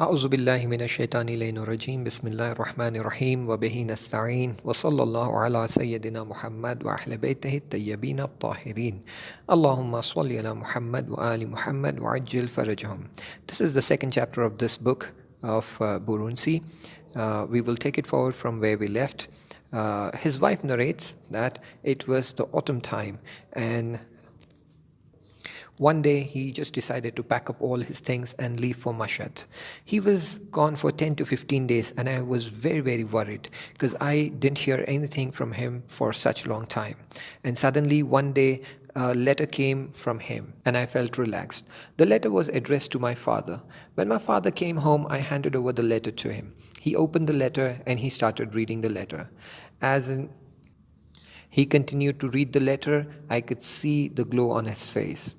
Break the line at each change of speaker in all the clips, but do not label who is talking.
أعوذ بالله من الشيطان اللعين الرجيم بسم الله الرحمن الرحيم وبه نستعين وصلى الله على سيدنا محمد وأهل بيته الطيبين الطاهرين اللهم صل على محمد وآل محمد وعجل فرجهم. This is the second chapter of this book of Borunsi. We will take it forward from where we left. His wife narrates that it was the autumn time, and one day he just decided to pack up all his things and leave for Mashhad. He was gone for 10 to 15 days, and I was very, very worried because I didn't hear anything from him for such a long time. And suddenly one day a letter came from him and I felt relaxed. The letter was addressed to my father. When my father came home, I handed over the letter to him. He opened the letter and he started reading the letter. He continued to read the letter, I could see the glow on his face.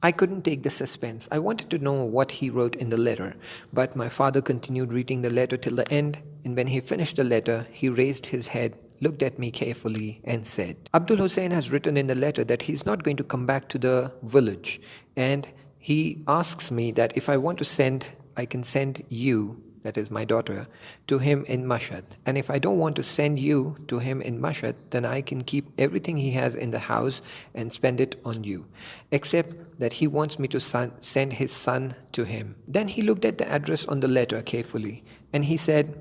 I couldn't take the suspense. I wanted to know what he wrote in the letter, but my father continued reading the letter till the end, and when he finished the letter, he raised his head, looked at me carefully and said, Abdul Hussain has written in the letter that he's not going to come back to the village, and he asks me that if I want to send, I can send you, that is my daughter, to him in Mashhad. And if I don't want to send you to him in Mashhad, then I can keep everything he has in the house and spend it on you. Except that he wants me to send his son to him. Then he looked at the address on the letter carefully and he said,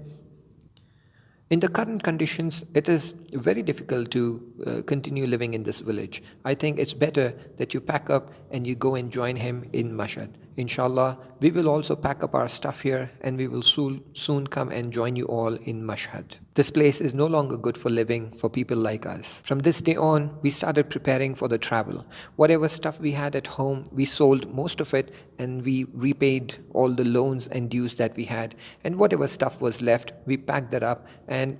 in the current conditions, it is very difficult to continue living in this village. I think it's better that you pack up and you go and join him in Mashhad. Inshallah, we will also pack up our stuff here and we will soon come and join you all in Mashhad. This place is no longer good for living for people like us. From this day on, we started preparing for the travel. Whatever stuff we had at home, we sold most of it and we repaid all the loans and dues that we had. And whatever stuff was left, we packed that up and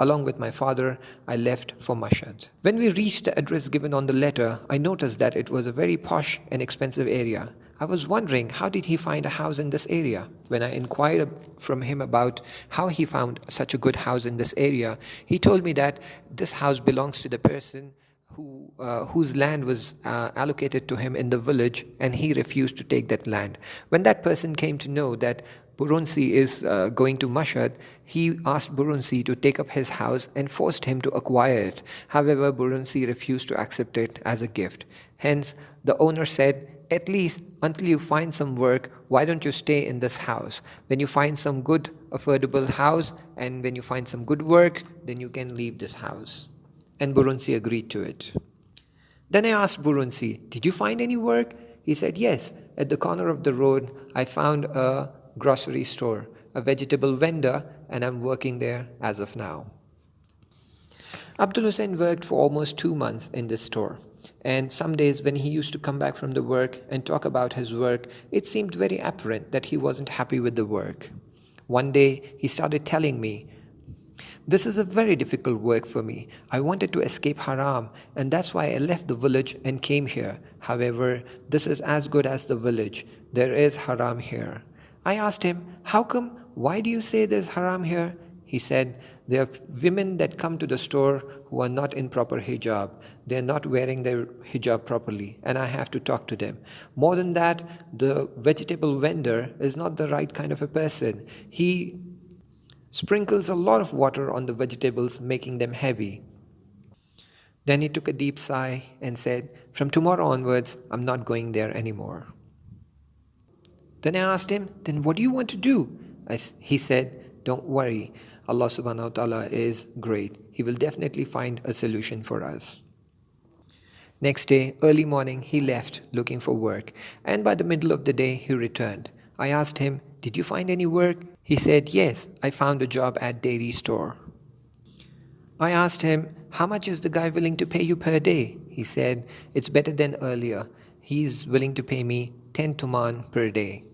along with my father, I left for Mashhad. When we reached the address given on the letter, I noticed that it was a very posh and expensive area. I was wondering, how did he find a house in this area? When I inquired from him about how he found such a good house in this area, he told me that this house belongs to the person whose land was allocated to him in the village, and he refused to take that land. When that person came to know that Borunsi is going to Mashhad, he asked Borunsi to take up his house and forced him to acquire it. However, Borunsi refused to accept it as a gift. Hence, the owner said, at least until you find some work, why don't you stay in this house? When you find some good, affordable house, and when you find some good work, then you can leave this house. And Borunsi agreed to it. Then I asked Borunsi, did you find any work? He said, yes, at the corner of the road, I found a grocery store, a vegetable vendor, and I'm working there as of now. Abdul Hussain worked for almost 2 months in this store. And some days when he used to come back from the work and talk about his work, it seemed very apparent that he wasn't happy with the work. One day he started telling me, this is a very difficult work for me. I wanted to escape haram, and that's why I left the village and came here. However, this is as good as the village. There is haram here. I asked him, how come? Why do you say there's haram here? He said, there are women that come to the store who are not in proper hijab. They're not wearing their hijab properly, and I have to talk to them. More than that, the vegetable vendor is not the right kind of a person. He sprinkles a lot of water on the vegetables, making them heavy. Then he took a deep sigh and said, from tomorrow onwards, I'm not going there anymore. Then I asked him, then what do you want to do? He said, don't worry. Allah subhanahu wa ta'ala is great. He will definitely find a solution for us. Next day, early morning, he left looking for work. And by the middle of the day, he returned. I asked him, did you find any work? He said, yes, I found a job at dairy store. I asked him, how much is the guy willing to pay you per day? He said, it's better than earlier. He's willing to pay me 10 tuman per day.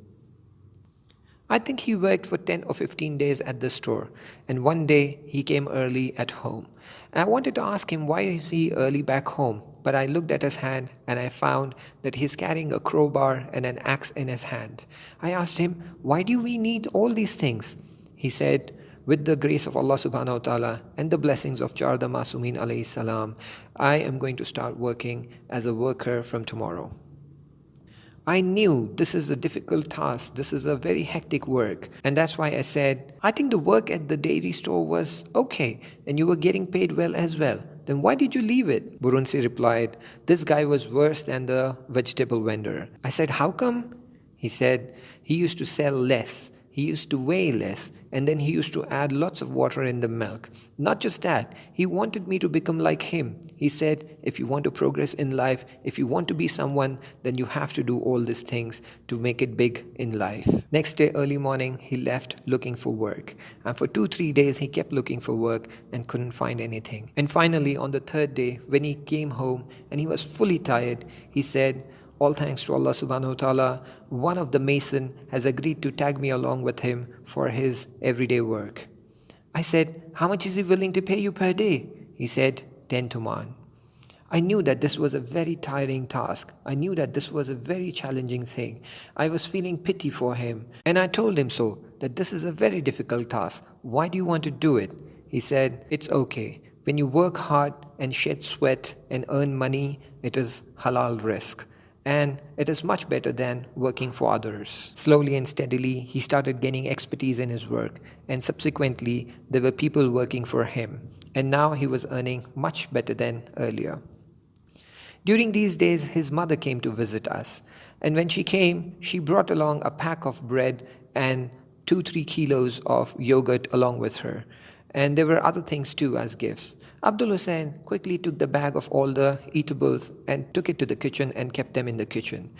I think he worked for 10 or 15 days at the store, and one day he came early at home. And I wanted to ask him why is he early back home, but I looked at his hand and I found that he's carrying a crowbar and an axe in his hand. I asked him, why do we need all these things? He said, with the grace of Allah subhanahu wa ta'ala and the blessings of Charda Masumin alayhi salam, I am going to start working as a worker from tomorrow. I knew this is a difficult task, this is a very hectic work. And that's why I said, I think the work at the dairy store was okay and you were getting paid well as well. Then why did you leave it? Borunsi replied, this guy was worse than the vegetable vendor. I said, how come? He said, he used to sell less. He used to weigh less, and then he used to add lots of water in the milk. Not just that, he wanted me to become like him. He said, if you want to progress in life, if you want to be someone, then you have to do all these things to make it big in life. Next day, early morning, he left looking for work. And for 2-3 days, he kept looking for work and couldn't find anything. And finally, on the third day, when he came home and he was fully tired, he said, all thanks to Allah subhanahu wa ta'ala, one of the mason has agreed to tag me along with him for his everyday work. I said, how much is he willing to pay you per day? He said, 10 tuman. I knew that this was a very tiring task. I knew that this was a very challenging thing. I was feeling pity for him. And I told him so, that this is a very difficult task. Why do you want to do it? He said, it's okay. When you work hard and shed sweat and earn money, it is halal risk. And it is much better than working for others. Slowly and steadily, he started gaining expertise in his work, and subsequently, there were people working for him. And now he was earning much better than earlier. During these days, his mother came to visit us. And when she came, she brought along a pack of bread and 2-3 kilos of yogurt along with her. And there were other things too as gifts. Abdul Hussain quickly took the bag of all the eatables and took it to the kitchen and kept them in the kitchen.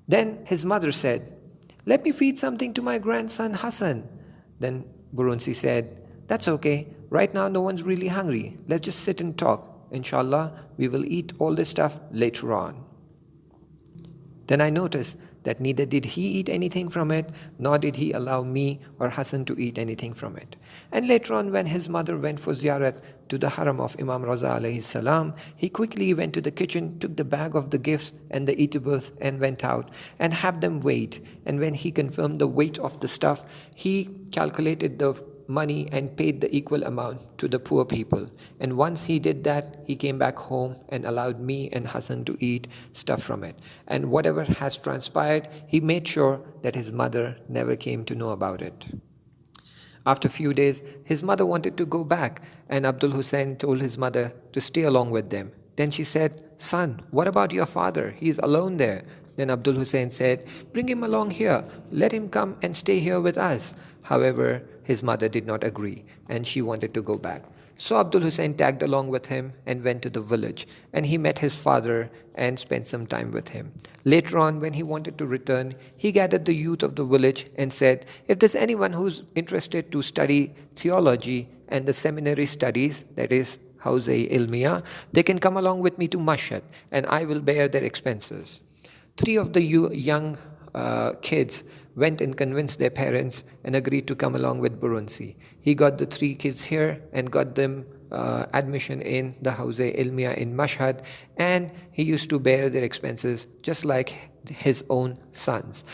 Then his mother said, let me feed something to my grandson Hassan. Then Borunsi said, that's okay. Right now no one's really hungry. Let's just sit and talk. Inshallah, we will eat all this stuff later on. Then I noticed that neither did he eat anything from it, nor did he allow me or Hassan to eat anything from it. And later on, when his mother went for ziyarat to the haram of Imam Raza alayhi salam, he quickly went to the kitchen, took the bag of the gifts and the eatables and went out and had them weighed. And when he confirmed the weight of the stuff, he calculated the money and paid the equal amount to the poor people. And once he did that, he came back home and allowed me and Hassan to eat stuff from it. And whatever has transpired, he made sure that his mother never came to know about it. After a few days, his mother wanted to go back, and Abdul Hussain told his mother to stay along with them. Then she said, son, what about your father? He is alone there. Then Abdul Hussain said, bring him along here. Let him come and stay here with us. However, his mother did not agree, and she wanted to go back. So Abdul Hussain tagged along with him and went to the village, and he met his father and spent some time with him. Later on, when he wanted to return, he gathered the youth of the village and said, if there's anyone who's interested to study theology and the seminary studies, that is Hawza Ilmiya, they can come along with me to Mashhad, and I will bear their expenses. 3 of the young kids went and convinced their parents and agreed to come along with Borunsi. He got the 3 kids here and got them admission in the Hawza Ilmiya in Mashhad, and he used to bear their expenses just like his own sons.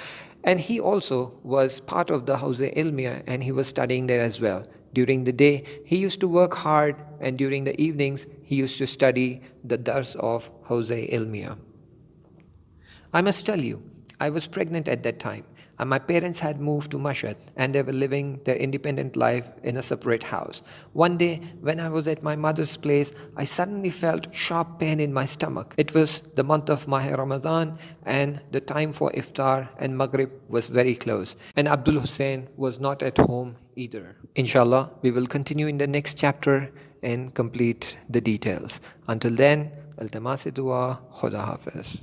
And he also was part of the Hawza Ilmiya, and he was studying there as well. During the day, he used to work hard, and during the evenings, he used to study the dars of Hawza Ilmiya. I must tell you, I was pregnant at that time, and my parents had moved to Mashhad, and they were living their independent life in a separate house. One day, when I was at my mother's place, I suddenly felt sharp pain in my stomach. It was the month of Mahe Ramadan, and the time for iftar and Maghrib was very close, and Abdul Hussain was not at home either. Inshallah, we will continue in the next chapter and complete the details. Until then, Altamasi dua, Khuda Hafiz.